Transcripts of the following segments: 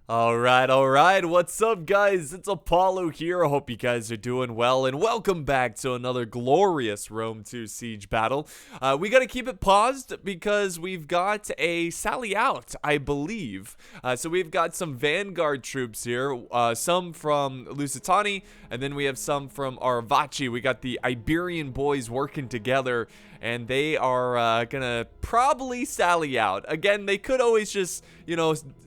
All right. What's up, guys? It's Apollo here. I hope you guys are doing well, and welcome back to another glorious Rome 2 Siege battle. We gotta keep it paused because we've got a sally out, I believe. So we've got some Vanguard troops here, some from Lusitani, and then we have some from Aravaci. We got the Iberian boys working together, and they are gonna probably sally out. Again, they could always just,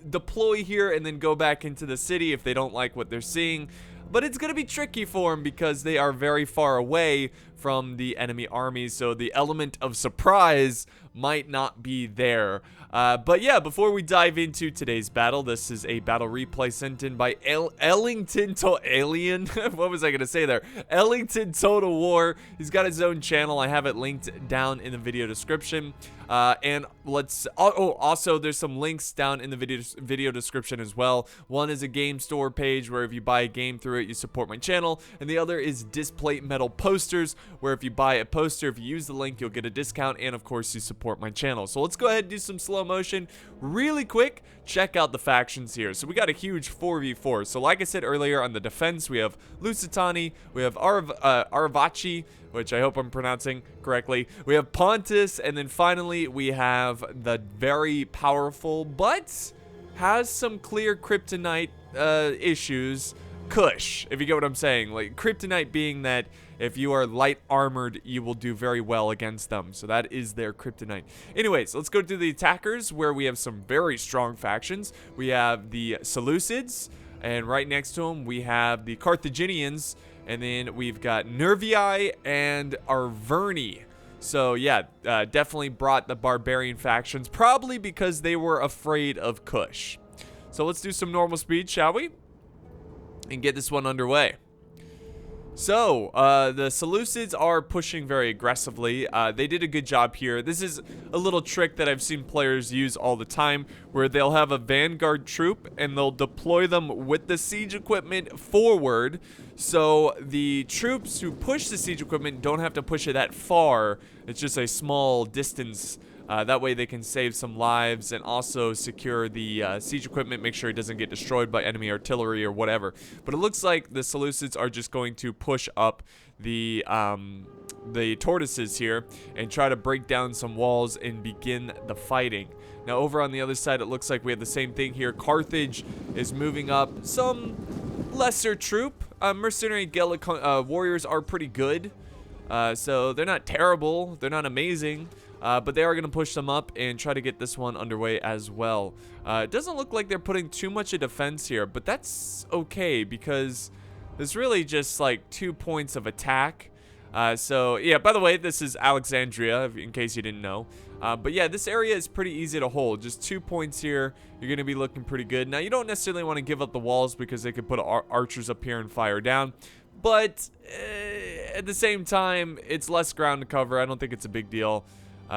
deploy here and then go back into the city if they don't like what they're seeing. But it's going to be tricky for them because they are very far away from the enemy armies, so the element of surprise might not be there. But yeah, before we dive into today's battle, this is a battle replay sent in by Ellington what was I going to say there? Ellington Total War. He's got his own channel. I have it linked down in the video description. And also there's some links down in the video description as well. One is a game store page where if you buy a game through it, you support my channel, and the other is Displate Metal Posters, where if you buy a poster, if you use the link, you'll get a discount, and of course you support my channel. So let's go ahead and do some slow motion really quick. Check out the factions here. So we got a huge 4v4. So like I said earlier, on the defense we have Lusitani, we have Aravaci, which I hope I'm pronouncing correctly. We have Pontus, and then finally we have the very powerful, but has some clear kryptonite issues, Kush, if you get what I'm saying. Like, kryptonite being that if you are light armored, you will do very well against them. So that is their kryptonite. Anyways, let's go to the attackers, where we have some very strong factions. We have the Seleucids, and right next to them we have the Carthaginians. And then we've got Nervii and Arverni. So yeah, definitely brought the barbarian factions, probably because they were afraid of Kush. So let's do some normal speed, shall we? And get this one underway. So, the Seleucids are pushing very aggressively. They did a good job here. This is a little trick that I've seen players use all the time, where they'll have a vanguard troop and they'll deploy them with the siege equipment forward. So the troops who push the siege equipment don't have to push it that far. It's just a small distance. That way they can save some lives and also secure the siege equipment, make sure it doesn't get destroyed by enemy artillery or whatever. But it looks like the Seleucids are just going to push up the tortoises here and try to break down some walls and begin the fighting. Now over on the other side, it looks like we have the same thing here. Carthage is moving up some lesser troop. Mercenary Gallic warriors are pretty good. So they're not terrible, they're not amazing. But they are going to push them up and try to get this one underway as well. It doesn't look like they're putting too much of defense here, but that's okay because there's really just like 2 points of attack. So yeah, by the way, this is Alexandria, in case you didn't know. But yeah, this area is pretty easy to hold. Just 2 points here. You're going to be looking pretty good. Now, you don't necessarily want to give up the walls because they could put archers up here and fire down. But at the same time, it's less ground to cover. I don't think it's a big deal.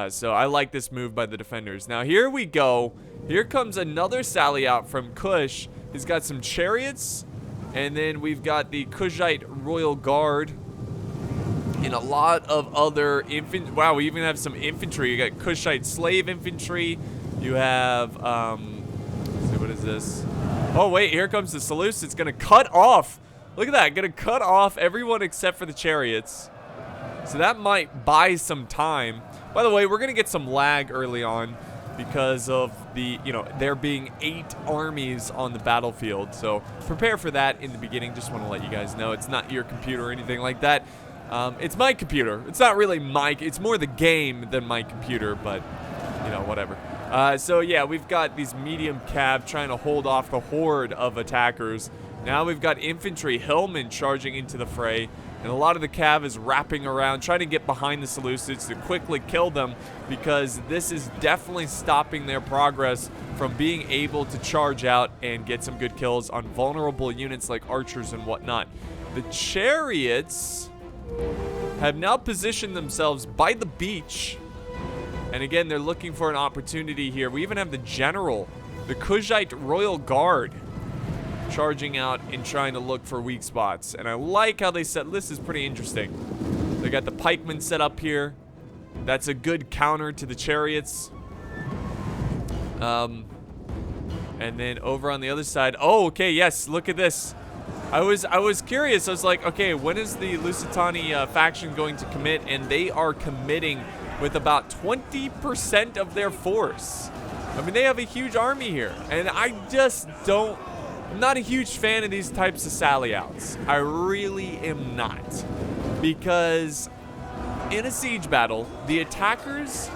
So I like this move by the defenders. Now here we go. Here comes another sally out from Kush. He's got some chariots, and then we've got the Kushite Royal Guard and a lot of other infantry. Wow, we even have some infantry. You got Kushite slave infantry. You have let's see, what is this? Oh wait, here comes the Seleucids. It's gonna cut off. Look at that, gonna cut off everyone except for the chariots. So that might buy some time. By the way, we're going to get some lag early on because of the, there being 8 armies on the battlefield. So prepare for that in the beginning. Just want to let you guys know it's not your computer or anything like that. It's my computer. It's not really it's more the game than my computer, but, whatever. So yeah, we've got these medium cav trying to hold off the horde of attackers. Now we've got infantry hillmen charging into the fray. And a lot of the cav is wrapping around, trying to get behind the Seleucids to quickly kill them, because this is definitely stopping their progress from being able to charge out and get some good kills on vulnerable units like archers and whatnot. The chariots have now positioned themselves by the beach. And again, they're looking for an opportunity here. We even have the general, the Kushite Royal Guard, charging out and trying to look for weak spots. And I like how they set this. Is pretty interesting. They got the pikemen set up here. That's a good counter to the chariots. And then over on the other side, oh, okay, yes, look at this. I was curious. I was like, okay, when is the Lusitani faction going to commit? And they are committing with about 20% of their force. I mean, they have a huge army here, and I just I'm not a huge fan of these types of sally outs. I really am not, because in a siege battle, the attackers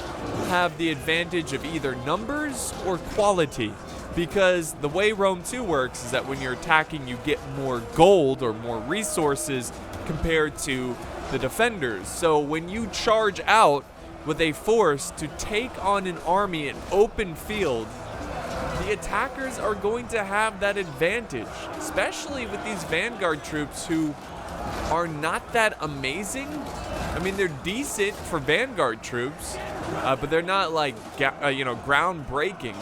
have the advantage of either numbers or quality. Because the way Rome 2 works is that when you're attacking, you get more gold or more resources compared to the defenders. So when you charge out with a force to take on an army in open field, the attackers are going to have that advantage, especially with these vanguard troops who are not that amazing. I mean, they're decent for vanguard troops, but they're not like, groundbreaking.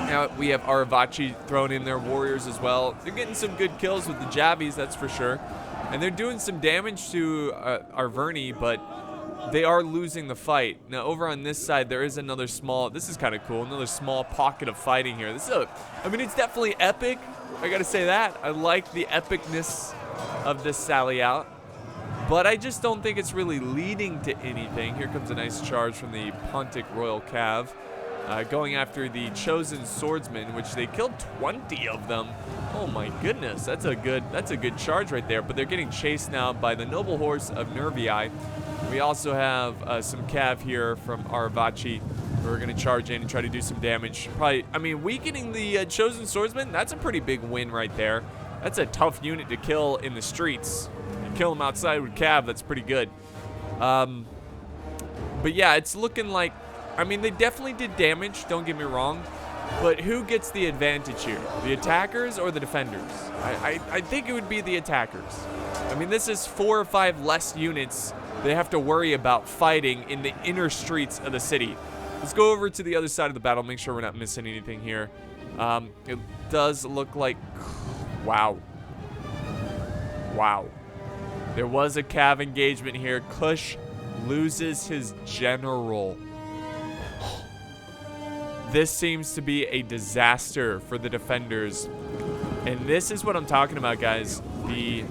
Now we have Aravachi thrown in their warriors as well. They're getting some good kills with the Javies, that's for sure. And they're doing some damage to Arverni, but they are losing the fight. Now over on this side, there is another small, this is kind of cool, another small pocket of fighting here. This is I mean, it's definitely epic. I gotta say that. I like the epicness of this sally out, but I just don't think it's really leading to anything. Here comes a nice charge from the Pontic Royal Cav. Going after the chosen swordsman, which they killed 20 of them. Oh my goodness, that's a good charge right there. But they're getting chased now by the noble horse of Nervii. We also have some cav here from Aravachi. We're gonna charge in and try to do some damage. Probably, I mean, weakening the chosen swordsman. That's a pretty big win right there. That's a tough unit to kill in the streets. You kill them outside with cav. That's pretty good. But yeah, it's looking like. I mean, they definitely did damage, don't get me wrong, but who gets the advantage here? The attackers or the defenders? I think it would be the attackers. I mean, this is 4 or 5 less units they have to worry about fighting in the inner streets of the city. Let's go over to the other side of the battle, make sure we're not missing anything here. It does look like, wow. Wow. There was a cav engagement here. Kush loses his general. This seems to be a disaster for the defenders. And this is what I'm talking about, guys. The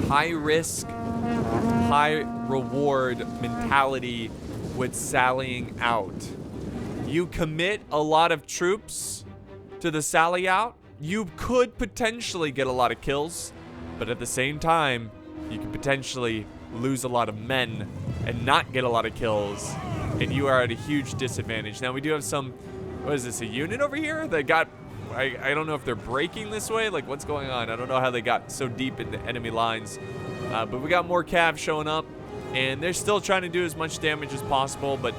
high risk, high reward mentality with sallying out. You commit a lot of troops to the sally out, you could potentially get a lot of kills, but at the same time, you could potentially lose a lot of men and not get a lot of kills. And you are at a huge disadvantage. Now we do have some, what is this, a unit over here that got, I don't know if they're breaking this way, like what's going on? I don't know how they got so deep in the enemy lines. But we got more cav showing up, and they're still trying to do as much damage as possible, but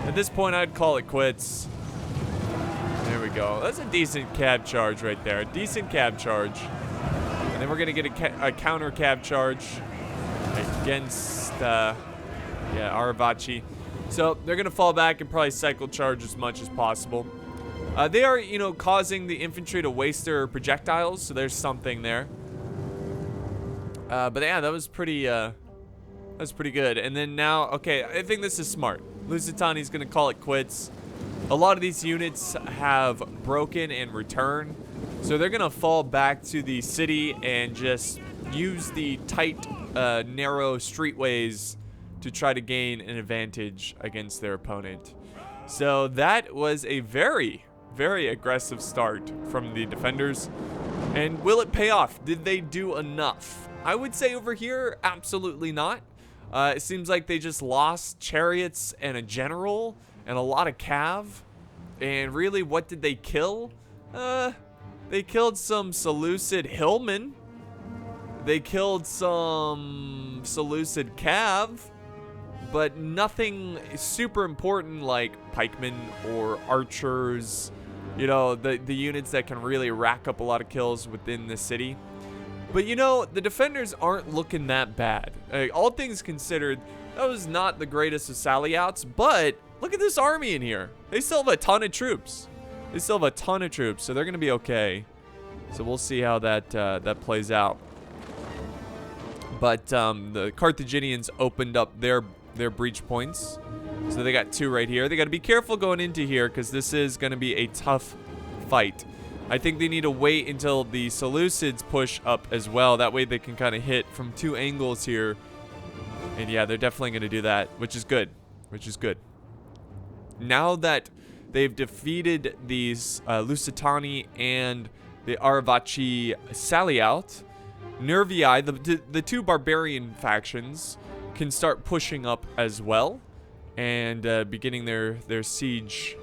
at this point I'd call it quits. There we go. That's a decent cav charge right there, a decent cav charge. And then we're gonna get a counter cav charge against, Aravachi. So they're going to fall back and probably cycle charge as much as possible. They are, causing the infantry to waste their projectiles, so there's something there. But yeah, that was pretty good. And then now, okay, I think this is smart. Lusitani's going to call it quits. A lot of these units have broken and returned, so they're going to fall back to the city and just use the tight, narrow streetways to try to gain an advantage against their opponent. So that was a very, very aggressive start from the defenders. And will it pay off? Did they do enough? I would say over here, absolutely not. It seems like they just lost chariots and a general and a lot of cav. And really, what did they kill? They killed some Seleucid hillmen. They killed some Seleucid cav. But nothing super important like pikemen or archers, the units that can really rack up a lot of kills within the city. But the defenders aren't looking that bad. All things considered, that was not the greatest of sally outs, but look at this army in here. They still have a ton of troops. So they're going to be okay. So we'll see how that plays out. But the Carthaginians opened up their breach points. So they got 2 right here. They got to be careful going into here because this is going to be a tough fight. I think they need to wait until the Seleucids push up as well. That way they can kind of hit from 2 angles here. And yeah, they're definitely going to do that, which is good. Now that they've defeated these Lusitani and the Aravaci Saliout, Nervii, the 2 barbarian factions, can start pushing up as well and beginning their siege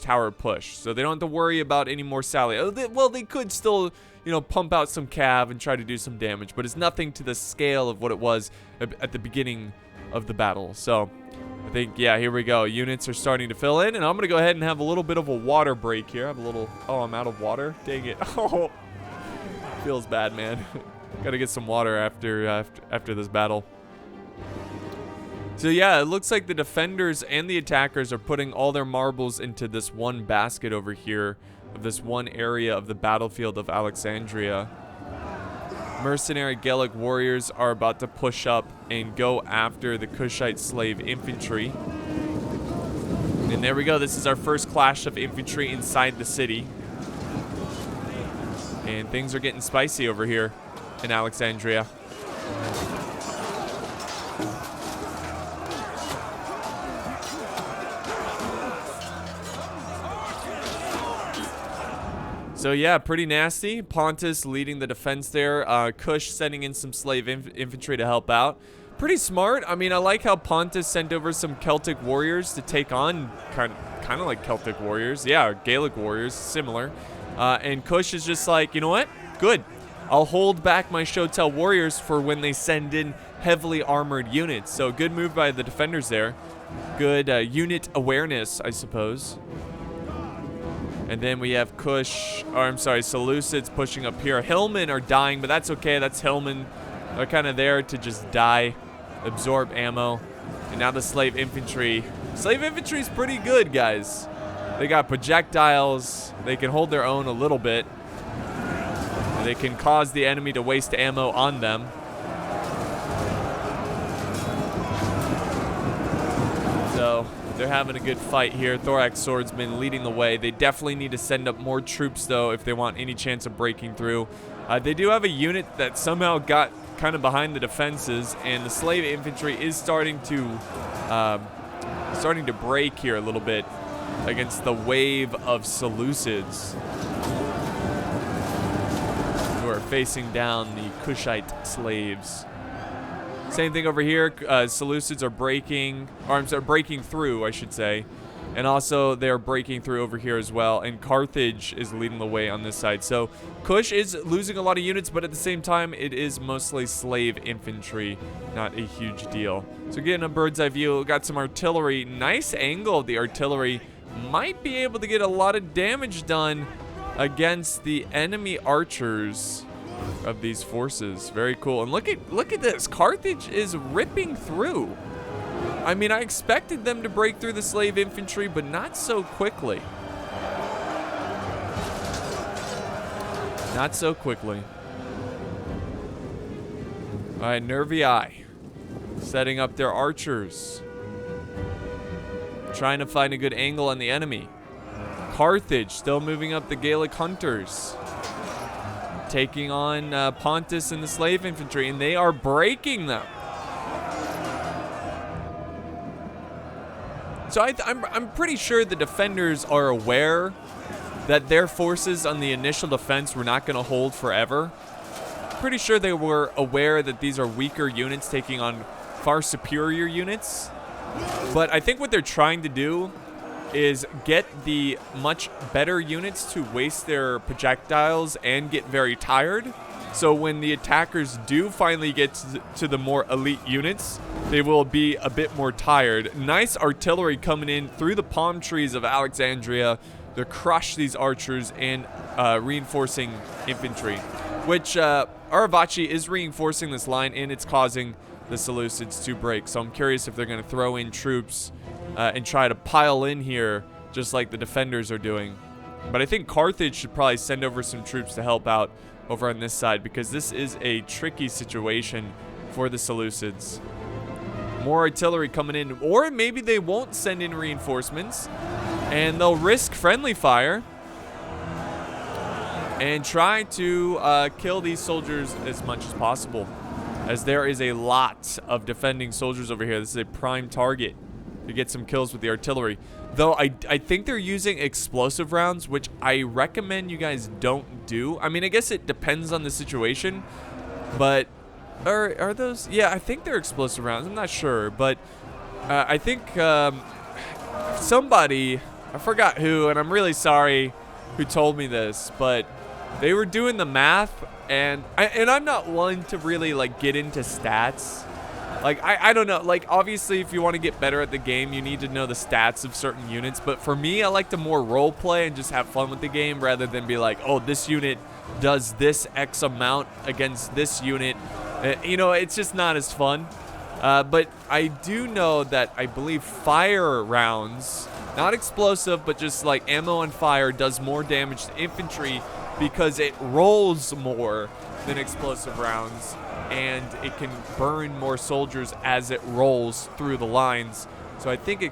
tower push. So they don't have to worry about any more Saliout. Well, they could still, you know, pump out some cav and try to do some damage, but it's nothing to the scale of what it was at the beginning of the battle. So I think, yeah, here we go. Units are starting to fill in, and I'm going to go ahead and have a little bit of a water break here. I have a little, oh, I'm out of water. Dang it. Oh, feels bad, man. Got to get some water after this battle. So yeah, it looks like the defenders and the attackers are putting all their marbles into this one basket over here of this one area of the battlefield of Alexandria. Mercenary Gallic warriors are about to push up and go after the Kushite slave infantry. And there we go. This is our first clash of infantry inside the city. And things are getting spicy over here in Alexandria. So yeah, pretty nasty. Pontus leading the defense there. Kush sending in some slave infantry to help out. Pretty smart. I mean, I like how Pontus sent over some Celtic warriors to take on kind of like Celtic warriors. Yeah, Gaelic warriors, similar. And Kush is just like, you know what? Good. I'll hold back my Shotel warriors for when they send in heavily armored units. So good move by the defenders there. Good unit awareness, I suppose. And then we have Seleucids pushing up here. Hillmen are dying, but that's okay. That's Hillmen. They're kind of there to just die, absorb ammo. And now the slave infantry. Slave infantry is pretty good, guys. They got projectiles. They can hold their own a little bit. They can cause the enemy to waste ammo on them. So they're having a good fight here. Thorax Swordsman leading the way. They definitely need to send up more troops, though, if they want any chance of breaking through. They do have a unit that somehow got kind of behind the defenses, and the slave infantry is starting to break here a little bit against the wave of Seleucids who are facing down the Kushite slaves. Same thing over here. Seleucids are breaking through, I should say. And also they're breaking through over here as well. And Carthage is leading the way on this side. So Kush is losing a lot of units, but at the same time, it is mostly slave infantry. Not a huge deal. So getting a bird's eye view. Got some artillery. Nice angle of the artillery. Might be able to get a lot of damage done against the enemy archers of these forces. Very cool. And look at this. Carthage is ripping through. I mean, I expected them to break through the slave infantry, but not so quickly. Not so quickly. All right, Nervii setting up their archers. Trying to find a good angle on the enemy. Carthage still moving up the Gallic hunters. Taking on Pontus and the slave infantry, and they are breaking them. So I'm pretty sure the defenders are aware that their forces on the initial defense were not going to hold forever. Pretty sure they were aware that these are weaker units taking on far superior units. But I think what they're trying to do is get the much better units to waste their projectiles and get very tired. So when the attackers do finally get to the more elite units, they will be a bit more tired. Nice artillery coming in through the palm trees of Alexandria to crush these archers and reinforcing infantry, which Aravaci is reinforcing this line, and it's causing the Seleucids to break. So I'm curious if they're going to throw in troops and try to pile in here just like the defenders are doing. But I think Carthage should probably send over some troops to help out over on this side, because this is a tricky situation for the Seleucids. More artillery coming in, or maybe they won't send in reinforcements and they'll risk friendly fire and try to kill these soldiers as much as possible, as there is a lot of defending soldiers over here. This is a prime target to get some kills with the artillery. Though I think they're using explosive rounds, which I recommend you guys don't do. I mean, I guess it depends on the situation, but are those? Yeah, I think they're explosive rounds. I'm not sure, but I think somebody, I forgot who, and I'm really sorry who told me this, but they were doing the math, and I'm not one to really like get into stats. Like, I don't know, like, obviously if you want to get better at the game, you need to know the stats of certain units, but for me, I like to more role play and just have fun with the game rather than be like, oh, this unit does this X amount against this unit. You know, it's just not as fun. But I do know that I believe fire rounds, not explosive, but just like ammo and fire, does more damage to infantry because it rolls more than explosive rounds, and it can burn more soldiers as it rolls through the lines. So I think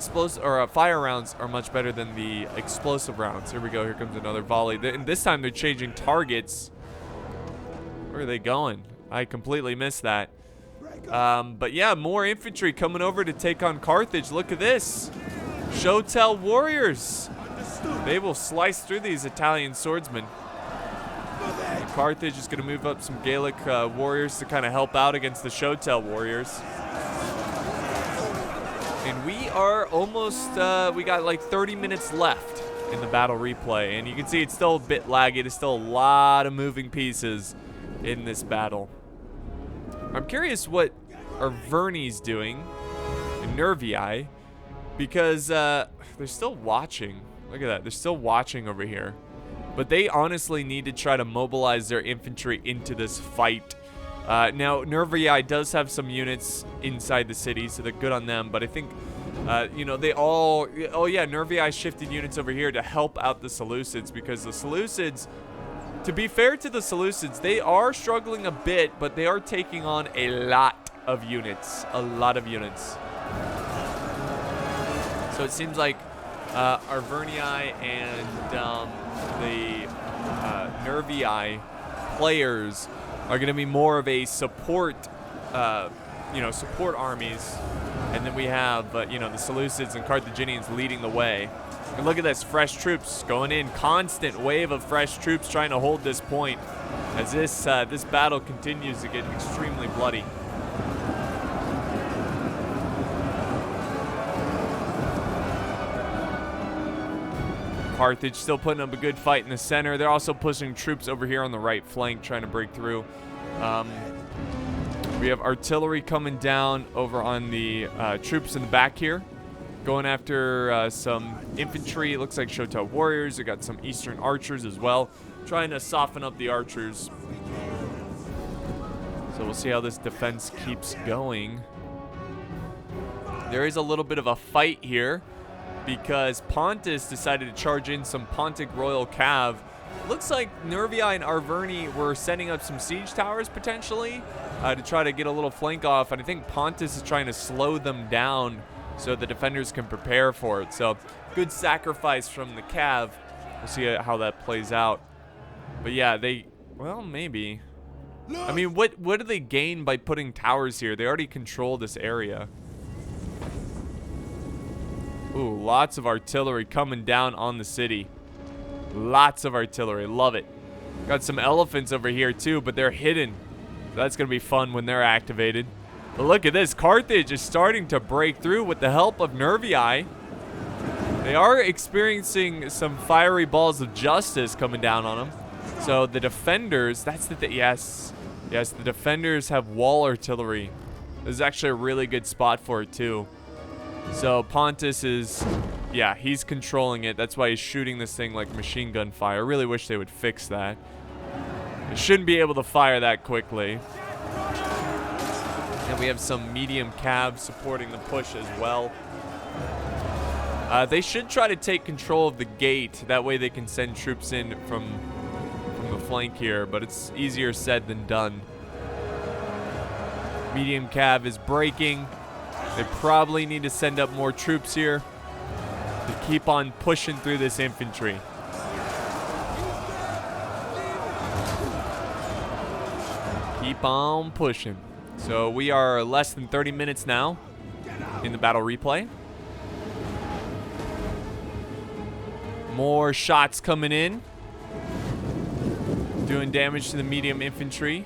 fire rounds are much better than the explosive rounds. Here we go. Here comes another volley. And this time they're changing targets. Where are they going? I completely missed that. But yeah, more infantry coming over to take on Carthage. Look at this. Shotel warriors. They will slice through these Italian swordsmen. And Carthage is going to move up some Gallic warriors to kind of help out against the Shotel warriors. And we are almost, we got like 30 minutes left in the battle replay. And you can see it's still a bit laggy. There's still a lot of moving pieces in this battle. I'm curious what Arverni's doing in Nervii, because they're still watching. Look at that. They're still watching over here. But they honestly need to try to mobilize their infantry into this fight. Now, Nervii does have some units inside the city, so they're good on them. But I think, you know, they all... Oh, yeah, Nervii shifted units over here to help out the Seleucids, because the Seleucids... To be fair to the Seleucids, they are struggling a bit, but they are taking on a lot of units. A lot of units. So it seems like Arverni and the Nervii players are going to be more of a support, you know, support armies. And then we have, you know, the Seleucids and Carthaginians leading the way. And look at this, fresh troops going in, constant wave of fresh troops trying to hold this point as this battle continues to get extremely bloody. Carthage still putting up a good fight in the center. They're also pushing troops over here on the right flank, trying to break through. We have artillery coming down over on the troops in the back here, going after some infantry. It looks like Shotel warriors. They got some eastern archers as well, trying to soften up the archers. So we'll see how this defense keeps going. There is a little bit of a fight here because Pontus decided to charge in some Pontic Royal Cav. Looks like Nervii and Arverni were setting up some siege towers potentially to try to get a little flank off, and I think Pontus is trying to slow them down so the defenders can prepare for it. So good sacrifice from the Cav. We'll see how that plays out. But yeah, well, maybe. I mean, what do they gain by putting towers here? They already control this area. Ooh, lots of artillery coming down on the city. Lots of artillery. Love it. Got some elephants over here too, but they're hidden. That's going to be fun when they're activated. But look at this. Carthage is starting to break through with the help of Nervii. They are experiencing some fiery balls of justice coming down on them. So the defenders, that's the thing. Yes, the defenders have wall artillery. This is actually a really good spot for it too. So Pontus is, yeah, he's controlling it. That's why he's shooting this thing like machine gun fire. I really wish they would fix that. It shouldn't be able to fire that quickly. And we have some medium Cav supporting the push as well. They should try to take control of the gate. That way they can send troops in from the flank here, but it's easier said than done. Medium Cav is breaking. They probably need to send up more troops here to keep on pushing through this infantry. keep on pushing. So we are less than 30 minutes now in the battle replay. More shots coming in. Doing damage to the medium infantry.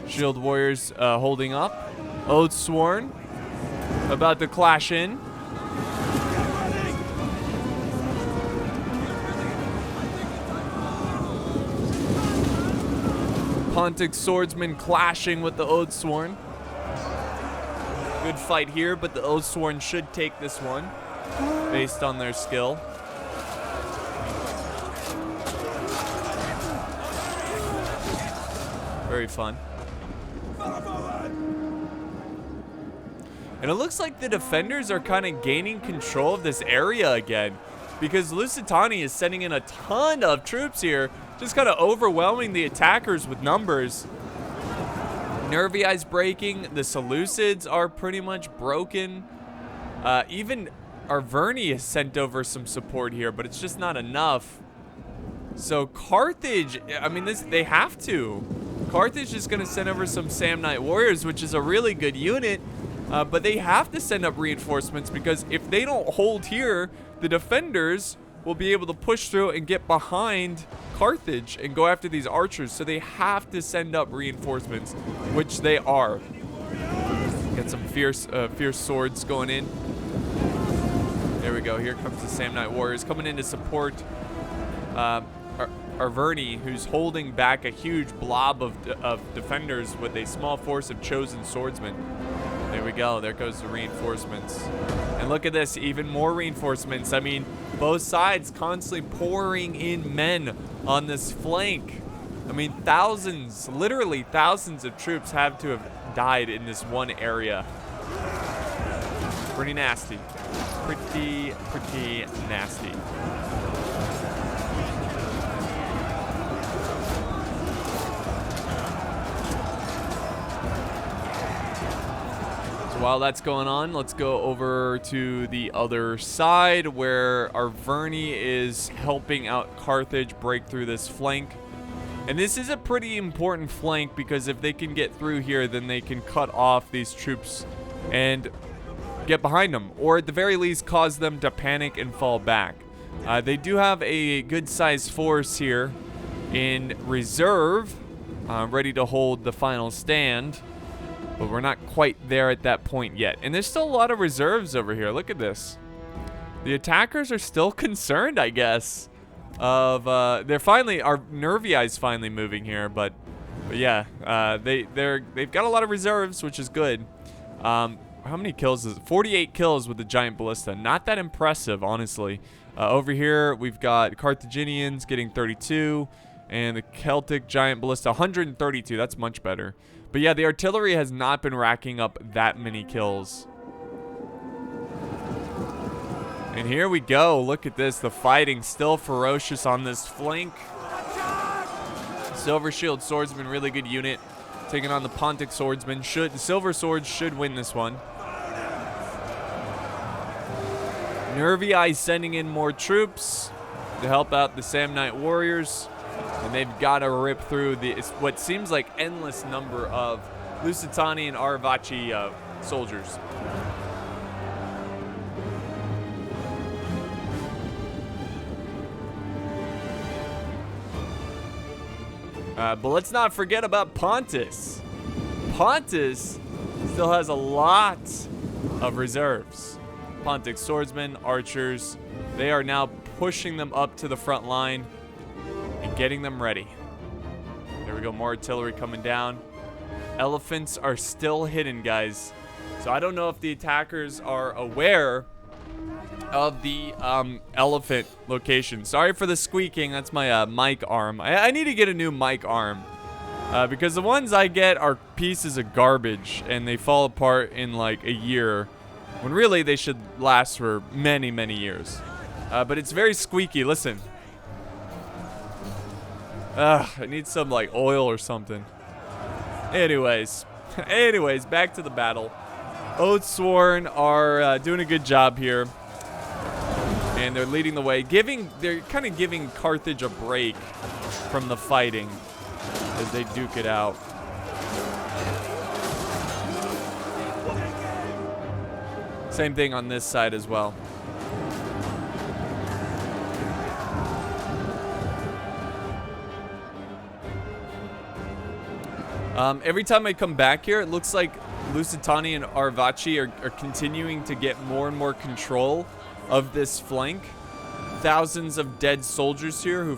Shield warriors holding up. Oath Sworn about to clash in. Pontic swordsman clashing with the Oath Sworn. Good fight here, but the Oath Sworn should take this one based on their skill. Very fun. And it looks like the defenders are kind of gaining control of this area again, because Lusitani is sending in a ton of troops here, just kind of overwhelming the attackers with numbers. Nervii's breaking. The Seleucids are pretty much broken. Even Arverni has sent over some support here, but it's just not enough. So Carthage, I mean, they have to. Carthage is going to send over some Samnite warriors, which is a really good unit. But they have to send up reinforcements, because if they don't hold here, the defenders will be able to push through and get behind Carthage and go after these archers. So they have to send up reinforcements, which they are. Get some fierce swords going in. There we go. Here comes the Samnite warriors coming in to support Arverni, who's holding back a huge blob of defenders with a small force of chosen swordsmen. There we go. There goes the reinforcements. And look at this. Even more reinforcements. I mean, both sides constantly pouring in men on this flank. I mean, thousands, literally thousands of troops have to have died in this one area. Pretty nasty. Pretty nasty. While that's going on, let's go over to the other side where Arverni is helping out Carthage break through this flank. And this is a pretty important flank, because if they can get through here, then they can cut off these troops and get behind them, or at the very least cause them to panic and fall back. They do have a good-sized force here in reserve, ready to hold the final stand. But we're not quite there at that point yet. And there's still a lot of reserves over here. Look at this. The attackers are still concerned, I guess. They're finally, our Nervii's finally moving here. But yeah, they've got a lot of reserves, which is good. How many kills is it? 48 kills with the giant ballista. Not that impressive, honestly. Over here, we've got Carthaginians getting 32. And the Celtic giant ballista, 132. That's much better. But yeah, the artillery has not been racking up that many kills. And here we go. Look at this. The fighting still ferocious on this flank. Silver Shield Swordsman, really good unit. Taking on the Pontic Swordsman. The Silver Swords should win this one. Nervii sending in more troops to help out the Samnite warriors. And they've got to rip through what seems like endless number of Lusitani and Aravaci soldiers. But let's not forget about Pontus. Pontus still has a lot of reserves. Pontic swordsmen, archers, they are now pushing them up to the front line and getting them ready. There we go, more artillery coming down. Elephants are still hidden, guys. So I don't know if the attackers are aware of the elephant location. Sorry for the squeaking. That's my mic arm. I need to get a new mic arm because the ones I get are pieces of garbage and they fall apart in like a year when really they should last for many, many years. But it's very squeaky. Listen. I need some like oil or something. Anyways, back to the battle. Oathsworn are doing a good job here. And they're leading the way, they're kind of giving Carthage a break from the fighting as they duke it out. Same thing on this side as well. Every time I come back here, it looks like Lusitani and Arvaci are continuing to get more and more control of this flank. Thousands of dead soldiers here who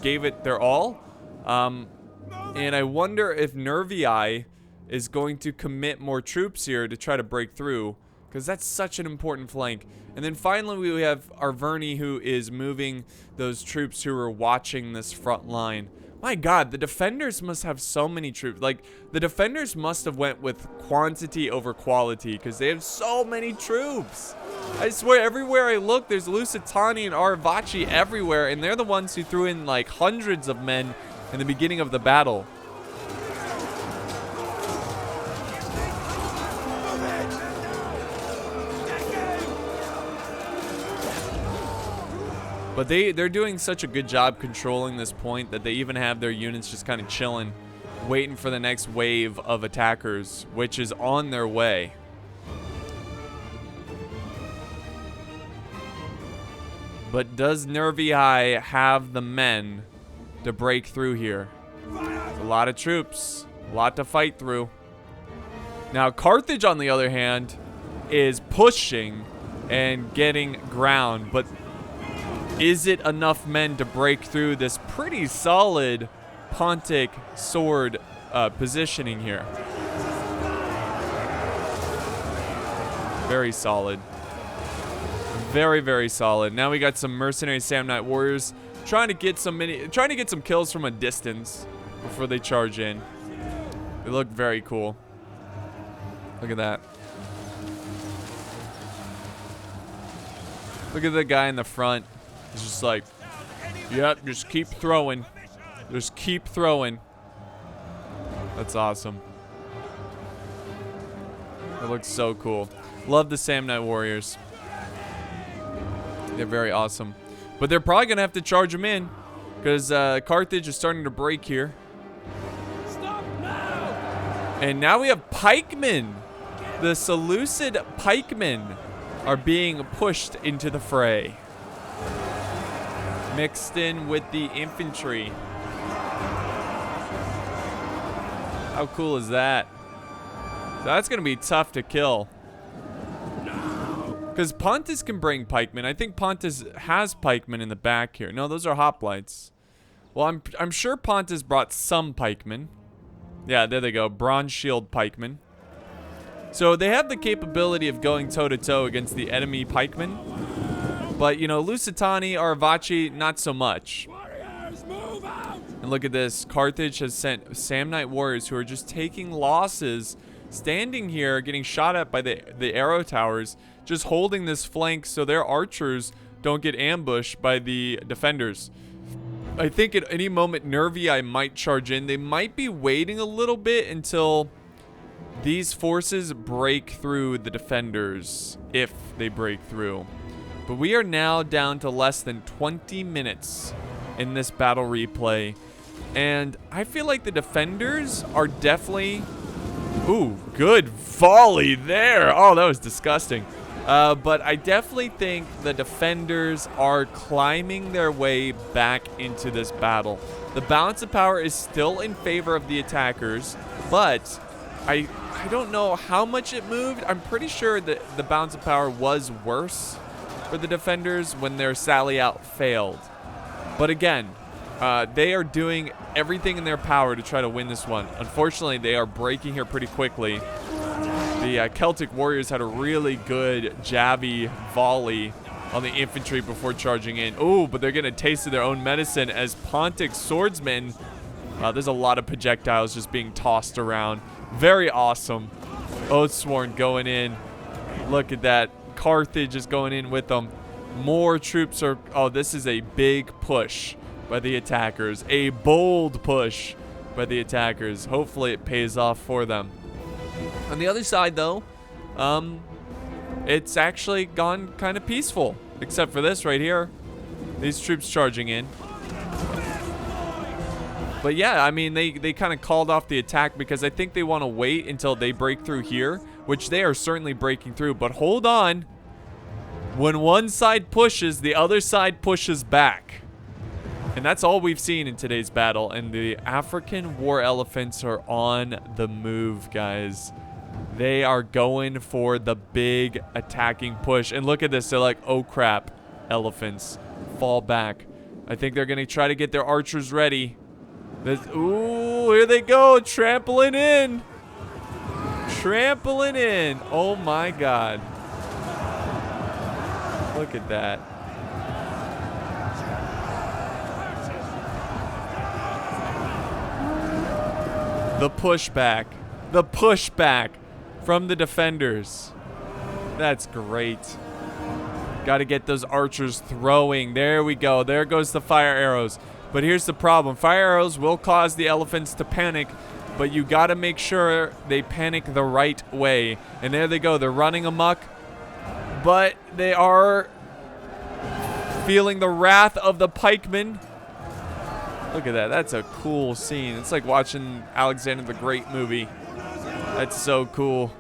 gave it their all. And I wonder if Nervii is going to commit more troops here to try to break through, because that's such an important flank. And then finally we have Arverni, who is moving those troops who are watching this front line. My god, the defenders must have so many troops. Like, the defenders must have went with quantity over quality, because they have so many troops. I swear, everywhere I look, there's Lusitani and Arvaci everywhere, and they're the ones who threw in like hundreds of men in the beginning of the battle. But they're doing such a good job controlling this point that they even have their units just kind of chilling, waiting for the next wave of attackers, which is on their way. But does Nervii have the men to break through here? It's a lot of troops, a lot to fight through. Now Carthage, on the other hand, is pushing and getting ground, but is it enough men to break through this pretty solid Pontic sword positioning here? Very solid. Very, very solid. Now we got some mercenary Samnite warriors trying to get some kills from a distance before they charge in. They look very cool. Look at that. Look at the guy in the front. He's just like, yep, just keep throwing. Just keep throwing. That's awesome. It looks so cool. Love the Samnite warriors. They're very awesome. But they're probably going to have to charge them in, because Carthage is starting to break here. Stop now! And now we have pikemen. The Seleucid pikemen are being pushed into the fray, mixed in with the infantry. How cool is that? So that's going to be tough to kill. Because Pontus can bring pikemen. I think Pontus has pikemen in the back here. No, those are hoplites. Well, I'm sure Pontus brought some pikemen. Yeah, there they go. Bronze shield pikemen. So they have the capability of going toe-to-toe against the enemy pikemen. But, you know, Lusitani, Arvaci, not so much. Warriors, move out! And look at this. Carthage has sent Samnite warriors who are just taking losses, standing here, getting shot at by the arrow towers, just holding this flank so their archers don't get ambushed by the defenders. I think at any moment Nervii might charge in. They might be waiting a little bit until these forces break through the defenders, if they break through. But we are now down to less than 20 minutes in this battle replay. And I feel like the defenders are definitely... Ooh, good volley there. Oh, that was disgusting. But I definitely think the defenders are climbing their way back into this battle. The balance of power is still in favor of the attackers, but I don't know how much it moved. I'm pretty sure that the balance of power was worse for the defenders when their sally out failed. But again, they are doing everything in their power to try to win this one. Unfortunately, they are breaking here pretty quickly. The Celtic warriors had a really good jabby volley on the infantry before charging in. Oh, but they're getting a taste of their own medicine as Pontic swordsmen. There's a lot of projectiles just being tossed around. Very awesome. Oathsworn going in. Look at that. Carthage is going in with them. More troops are... Oh, this is a big push by the attackers. A bold push by the attackers. Hopefully it pays off for them. On the other side, though, it's actually gone kind of peaceful. Except for this right here. These troops charging in. But yeah, I mean, they kind of called off the attack because I think they want to wait until they break through here, which they are certainly breaking through. But hold on. When one side pushes, the other side pushes back. And that's all we've seen in today's battle. And the African war elephants are on the move, guys. They are going for the big attacking push. And look at this. They're like, oh crap, elephants, fall back. I think they're going to try to get their archers ready. Ooh, here they go, trampling in. Trampling in. Oh my god. Look at that. The pushback. The pushback from the defenders. That's great. Got to get those archers throwing. There we go. There goes the fire arrows. But here's the problem. Fire arrows will cause the elephants to panic, but you got to make sure they panic the right way. And there they go. They're running amok, but they are feeling the wrath of the pikemen. Look at that. That's a cool scene. It's like watching Alexander the Great movie. That's so cool.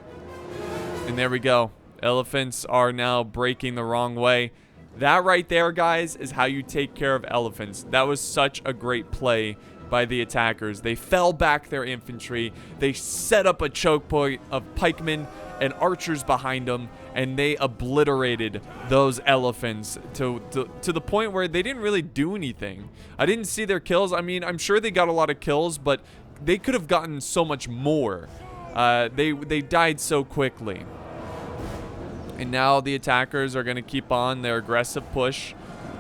And there we go. Elephants are now breaking the wrong way. That right there, guys, is how you take care of elephants. That was such a great play by the attackers. They fell back their infantry. They set up a choke point of pikemen and archers behind them, and they obliterated those elephants to the point where they didn't really do anything. I didn't see their kills. I mean, I'm sure they got a lot of kills, but they could have gotten so much more. They died so quickly. And now the attackers are going to keep on their aggressive push.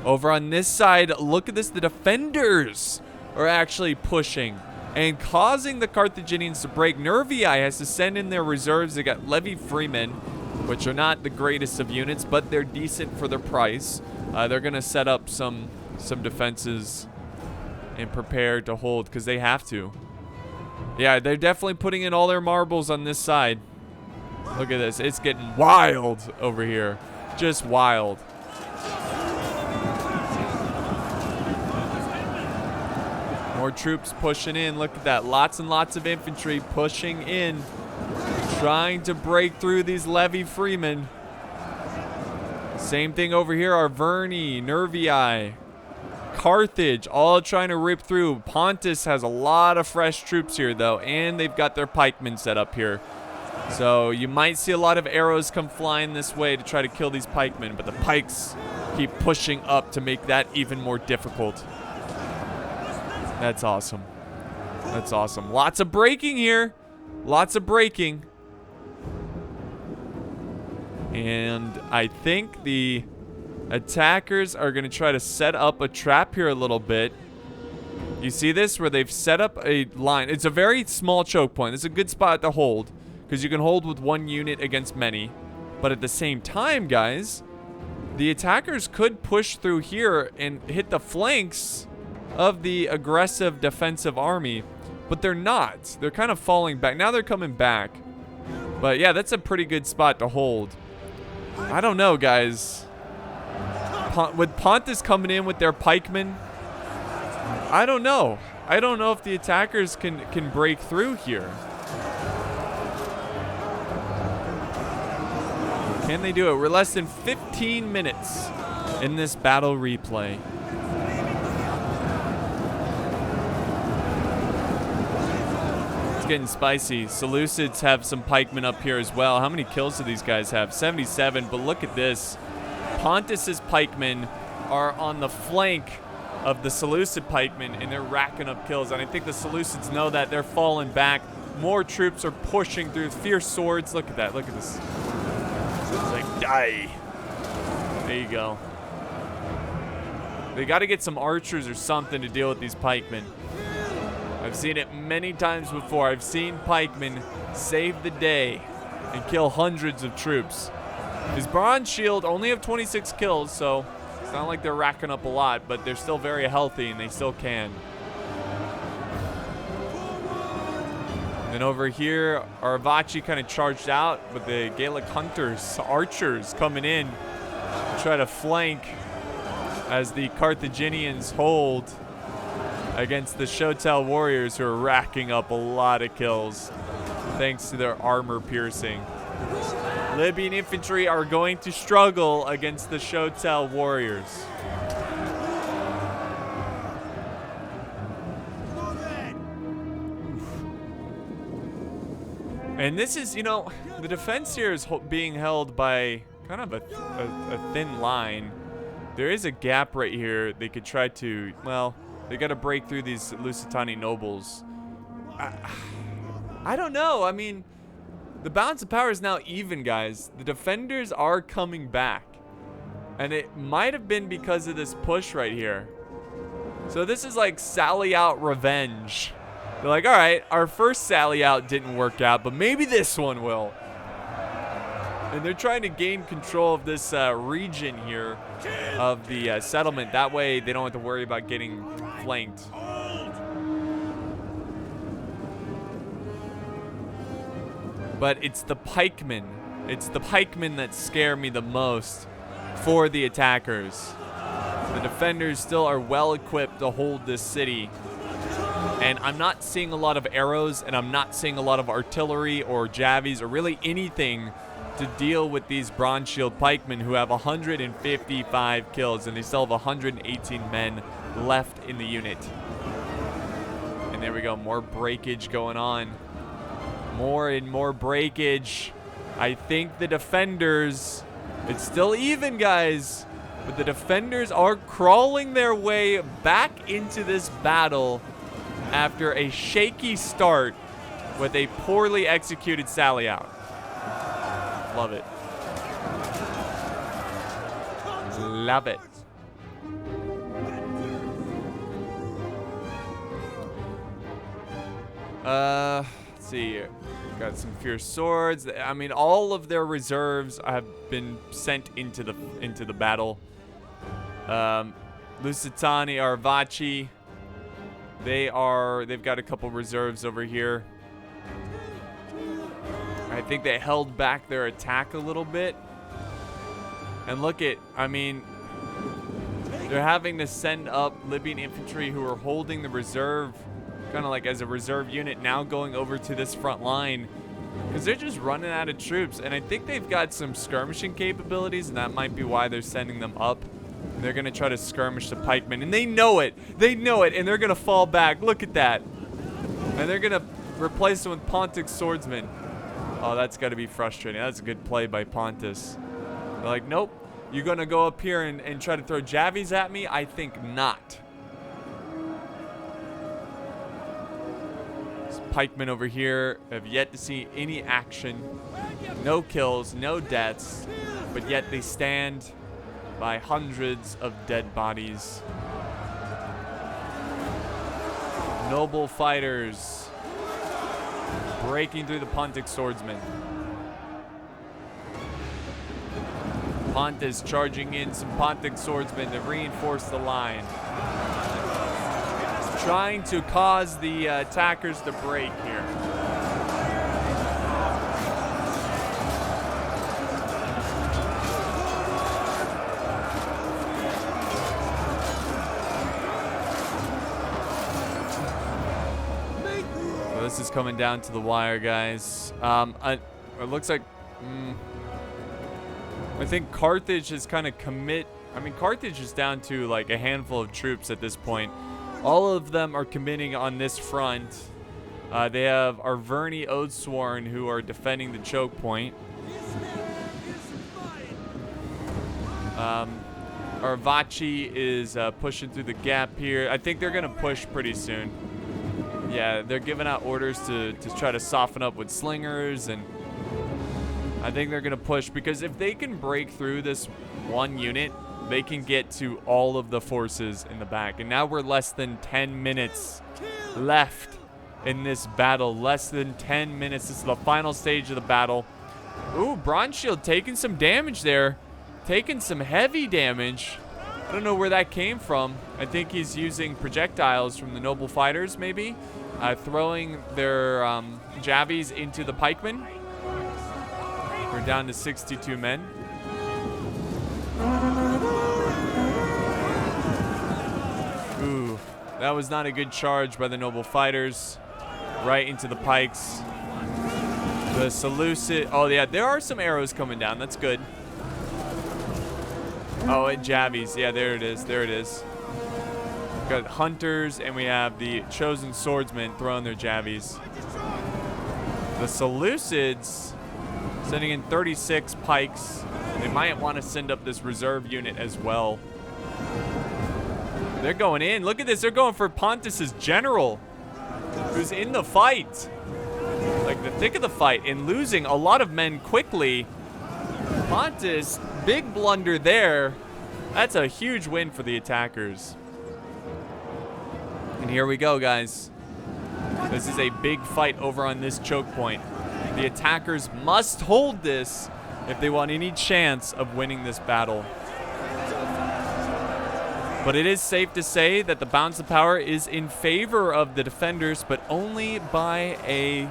Over on this side, look at this. The defenders are actually pushing and causing the Carthaginians to break. Nervii has to send in their reserves. They got levy freemen, which are not the greatest of units, but they're decent for their price. They're going to set up some defenses and prepare to hold because they have to. Yeah, they're definitely putting in all their marbles on this side. Look at this. It's getting wild over here. Just wild. More troops pushing in. Look at that. Lots and lots of infantry pushing in. Trying to break through these levy freemen. Same thing over here. Arverni, Nervii, Carthage, all trying to rip through. Pontus has a lot of fresh troops here, though. And they've got their pikemen set up here. So you might see a lot of arrows come flying this way to try to kill these pikemen, but the pikes keep pushing up to make that even more difficult. That's awesome. That's awesome. Lots of breaking here. Lots of breaking. And I think the attackers are going to try to set up a trap here a little bit. You see this? Where they've set up a line. It's a very small choke point. It's a good spot to hold, because you can hold with one unit against many. But at the same time, guys, the attackers could push through here and hit the flanks of the aggressive defensive army. But they're not. They're kind of falling back. Now they're coming back. But yeah, that's a pretty good spot to hold. I don't know, guys. With Pontus coming in with their pikemen, I don't know. I don't know if the attackers can break through here. Can they do it? We're less than 15 minutes in this battle replay. It's getting spicy. Seleucids have some pikemen up here as well. How many kills do these guys have? 77, but look at this. Pontus's pikemen are on the flank of the Seleucid pikemen, and they're racking up kills. And I think the Seleucids know that. They're falling back. More troops are pushing through. Fierce swords. Look at that. Look at this. It's like, die. There you go. They got to get some archers or something to deal with these pikemen. I've seen it many times before. I've seen pikemen save the day and kill hundreds of troops. His bronze shield only have 26 kills, so it's not like they're racking up a lot, but they're still very healthy and they still can. And over here, Arvaci kind of charged out with the Gaelic hunters, archers coming in. try to flank as the Carthaginians hold against the Shotel warriors, who are racking up a lot of kills thanks to their armor piercing. Libyan infantry are going to struggle against the Shotel warriors. And this is, you know, the defense here is being held by kind of a thin line. There is a gap right here. They could try to, well, they got to break through these Lusitani nobles. I don't know. I mean, the balance of power is now even, guys. The defenders are coming back. And it might have been because of this push right here. So this is like sally out revenge. They're like, all right, our first sally out didn't work out, but maybe this one will. And they're trying to gain control of this region here of the settlement. That way they don't have to worry about getting flanked. But it's the pikemen. It's the pikemen that scare me the most for the attackers. The defenders still are well equipped to hold this city. And I'm not seeing a lot of arrows, and I'm not seeing a lot of artillery or javies or really anything to deal with these bronze shield pikemen, who have 155 kills, and they still have 118 men left in the unit. And there we go, more breakage going on. More and more breakage. I think the defenders, it's still even, guys, but the defenders are crawling their way back into this battle after a shaky start with a poorly executed sally out. Love it. Love it. Let's see here. Got some fierce swords. I mean, all of their reserves have been sent into the battle. Lusitani, Arvaci, they've got a couple reserves over here. I think they held back their attack a little bit. And look at, I mean, they're having to send up Libyan infantry who are holding the reserve, kind of like as a reserve unit, now going over to this front line because they're just running out of troops. And I think they've got some skirmishing capabilities, and that might be why they're sending them up. They're going to try to skirmish the pikemen, and they know it. They know it, and they're going to fall back. Look at that. And they're going to replace them with Pontic swordsmen. Oh, that's got to be frustrating. That's a good play by Pontus. They're like, nope. You're going to go up here and try to throw javies at me? I think not. These pikemen over here have yet to see any action. No kills, no deaths. But yet they stand by hundreds of dead bodies. Noble fighters breaking through the Pontic swordsmen. Pontus charging in some Pontic swordsmen to reinforce the line. Trying to cause the attackers to break here. So this is coming down to the wire, guys. It looks like... I think Carthage is kind of Carthage is down to like a handful of troops at this point. All of them are committing on this front. They have Arverni Oathsworn who are defending the choke point. Arvaci is pushing through the gap here. I think they're going to push pretty soon. Yeah, they're giving out orders to try to soften up with slingers, and I think they're going to push because if they can break through this one unit, they can get to all of the forces in the back. And now we're less than 10 minutes left in this battle. Less than 10 minutes. This is the final stage of the battle. Ooh, Bronze Shield taking some damage there. Taking some heavy damage. I don't know where that came from. I think he's using projectiles from the noble fighters, maybe. Throwing their javies into the pikemen. We're down to 62 men. That was not a good charge by the noble fighters. Right into the pikes. The Seleucid. Oh, yeah, there are some arrows coming down. That's good. Oh, and jabbies. Yeah, there it is. There it is. We've got hunters, and we have the chosen swordsmen throwing their jabbies. The Seleucids sending in 36 pikes. They might want to send up this reserve unit as well. They're going in. Look at this. They're going for Pontus's general, who's in the fight. Like the thick of the fight and losing a lot of men quickly. Pontus, big blunder there. That's a huge win for the attackers. And here we go, guys. This is a big fight over on this choke point. The attackers must hold this if they want any chance of winning this battle. But it is safe to say that the balance of power is in favor of the defenders, but only by a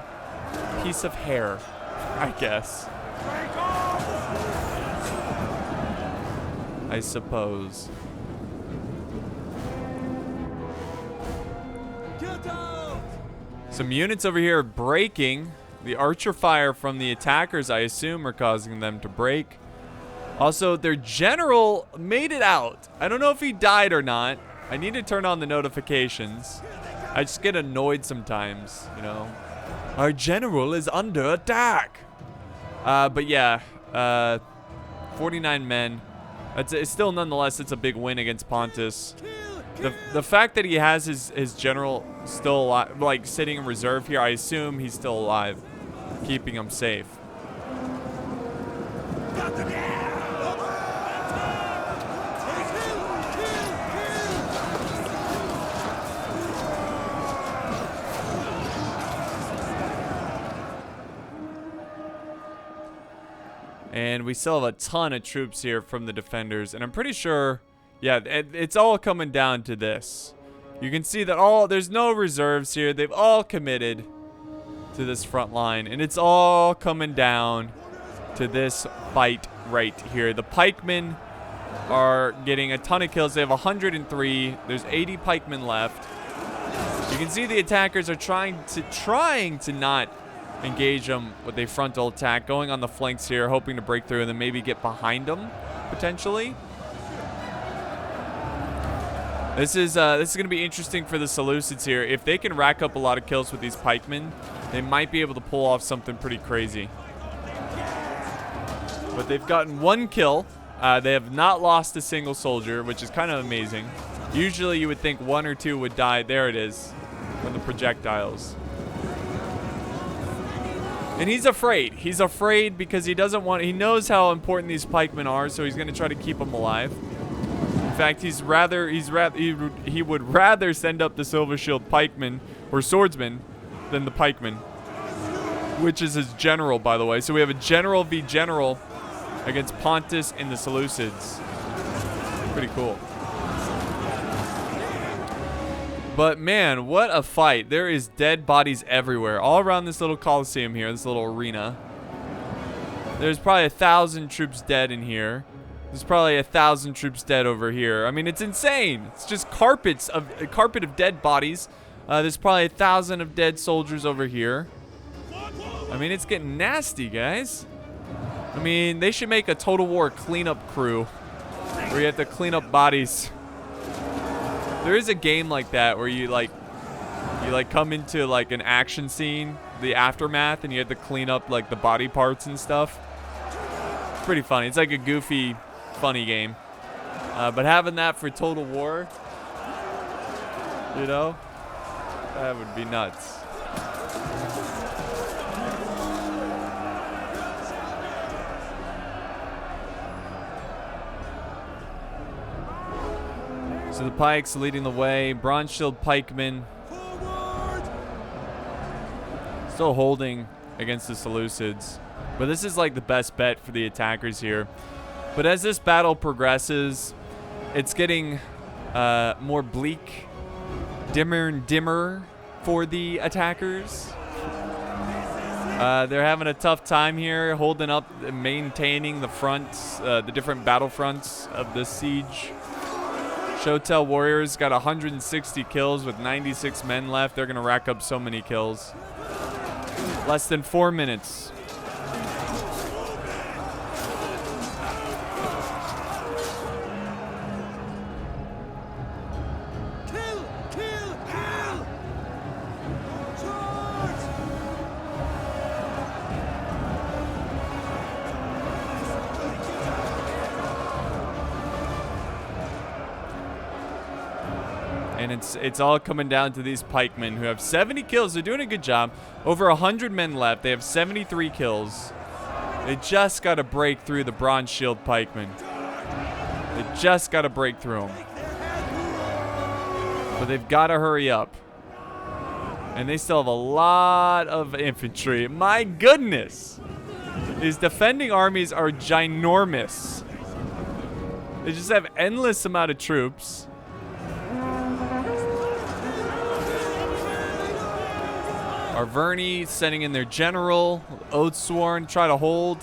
piece of hair, I guess. I suppose. Some units over here are breaking. The archer fire from the attackers, I assume, are causing them to break. Also, their general made it out. I don't know if he died or not. I need to turn on the notifications. I just get annoyed sometimes, you know. Our general is under attack. But yeah, 49 men. It's still, nonetheless, it's a big win against Pontus. The fact that he has his general still alive, like sitting in reserve here, I assume he's still alive, keeping him safe. And we still have a ton of troops here from the defenders. And I'm pretty sure, yeah, it's all coming down to this. You can see that there's no reserves here. They've all committed to this front line. And it's all coming down to this fight right here. The pikemen are getting a ton of kills. They have 103. There's 80 pikemen left. You can see the attackers are trying to not engage them with a frontal attack, going on the flanks here, hoping to break through and then maybe get behind them potentially. This is going to be interesting for the Seleucids here. If they can rack up a lot of kills with these pikemen, they might be able to pull off something pretty crazy. But they've gotten one kill. They have not lost a single soldier, which is kind of amazing. Usually you would think one or two would die. There it is, from the projectiles. And he's afraid. He's afraid because he knows how important these pikemen are, so he's going to try to keep them alive. In fact, he would rather send up the silver shield pikemen or swordsmen than the pikemen, which is his general, by the way. So we have a general v general against Pontus and the Seleucids. Pretty cool. But man, what a fight. There is dead bodies everywhere, all around this little coliseum here, this little arena. There's probably 1,000 troops dead in here. There's probably 1,000 troops dead over here. I mean, it's insane. It's just a carpet of dead bodies. There's probably 1,000 of dead soldiers over here. I mean, it's getting nasty, guys. I mean, they should make a Total War cleanup crew where you have to clean up bodies. There is a game like that where you come into like an action scene, the aftermath, and you have to clean up like the body parts and stuff. It's pretty funny. It's like a goofy, funny game. But having that for Total War, you know, that would be nuts. So the pikes leading the way. Bronze shield pikemen still holding against the Seleucids. But this is like the best bet for the attackers here. But as this battle progresses, it's getting more bleak, dimmer and dimmer for the attackers. They're having a tough time here, holding up, maintaining the fronts, the different battle fronts of this siege. Shotel Warriors got 160 kills with 96 men left. They're going to rack up so many kills. Less than 4 minutes. And it's all coming down to these pikemen who have 70 kills. They're doing a good job. Over 100 men left. They have 73 kills. They just got to break through the bronze shield pikemen. They just got to break through them. But they've got to hurry up. And they still have a lot of infantry. My goodness. These defending armies are ginormous. They just have endless amount of troops. Arverni sending in their general. Oathsworn try to hold.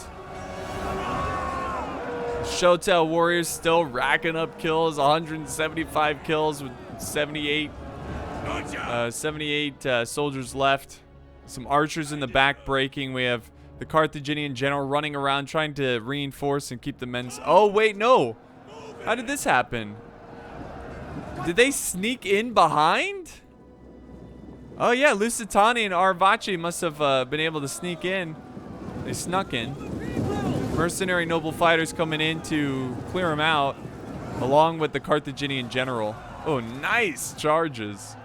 Shotel Warriors still racking up kills. 175 kills with 78 soldiers left. Some archers in the back breaking. We have the Carthaginian general running around trying to reinforce and keep the men. Oh, wait, no. How did this happen? Did they sneak in behind? Oh, yeah, Lusitani and Arvaci must have been able to sneak in. They snuck in. Mercenary noble fighters coming in to clear them out, along with the Carthaginian general. Oh, nice charges.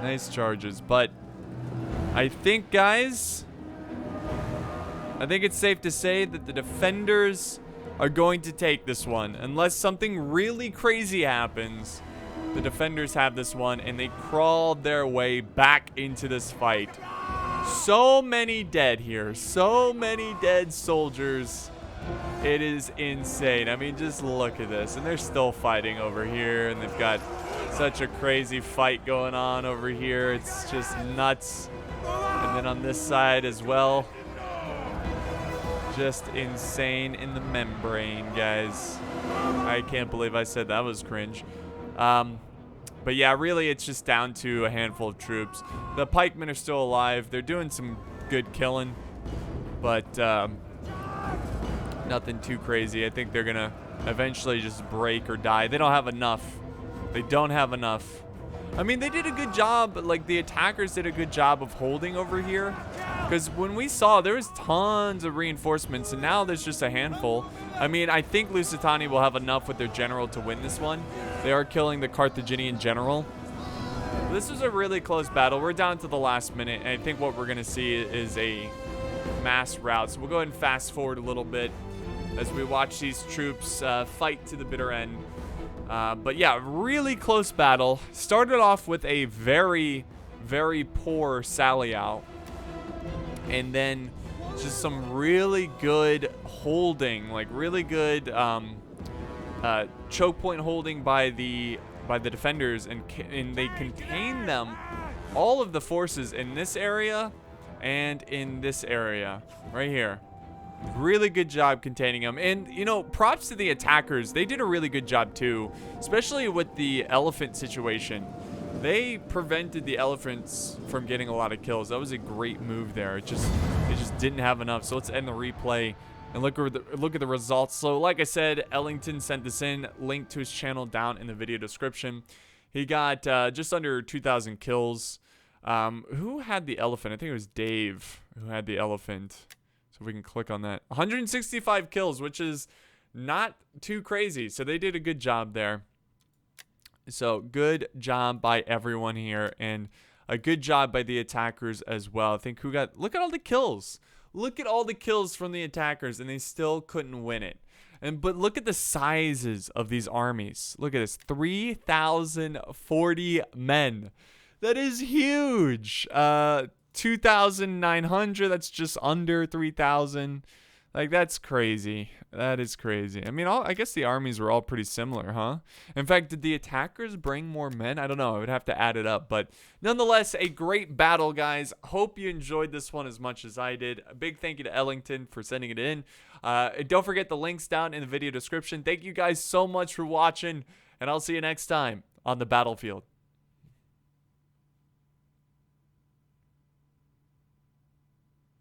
Nice charges. But I think, guys, I think it's safe to say that the defenders are going to take this one. Unless something really crazy happens, the defenders have this one, and they crawled their way back into this fight. So many dead here. So many dead soldiers. It is insane. I mean, just look at this. And they're still fighting over here, and they've got such a crazy fight going on over here. It's just nuts. And then on this side as well. Just insane in the membrane, guys. I can't believe I said that was cringe. But yeah, really, it's just down to a handful of troops. The pikemen are still alive. They're doing some good killing, but nothing too crazy. I think they're going to eventually just break or die. They don't have enough. They don't have enough. I mean, they did a good job. Like, the attackers did a good job of holding over here. Because when we saw, there was tons of reinforcements, and now there's just a handful. I mean, I think Lusitani will have enough with their general to win this one. They are killing the Carthaginian general. This was a really close battle. We're down to the last minute, and I think what we're going to see is a mass rout. So we'll go ahead and fast forward a little bit as we watch these troops fight to the bitter end. But yeah, really close battle. Started off with a very, very poor sally out. And then just some really good holding, like really good choke point holding by the defenders, and they contain them, all of the forces in this area and in this area right here. Really good job containing them. And, you know, props to the attackers. They did a really good job too, especially with the elephant situation. They prevented the elephants from getting a lot of kills. That was a great move there. It just didn't have enough. So let's end the replay and look at the results. So like I said, Ellington sent this in. Link to his channel down in the video description. He got just under 2,000 kills. Who had the elephant? I think it was Dave who had the elephant. So if we can click on that. 165 kills, which is not too crazy. So they did a good job there. So good job by everyone here, and a good job by the attackers as well. I think look at all the kills. Look at all the kills from the attackers, and they still couldn't win it. But look at the sizes of these armies. Look at this, 3,040 men. That is huge. 2,900, that's just under 3,000. Like, that's crazy. That is crazy. I mean, I guess the armies were all pretty similar, huh? In fact, did the attackers bring more men? I don't know. I would have to add it up. But nonetheless, a great battle, guys. Hope you enjoyed this one as much as I did. A big thank you to Ellington for sending it in. Don't forget the links down in the video description. Thank you guys so much for watching, and I'll see you next time on the battlefield.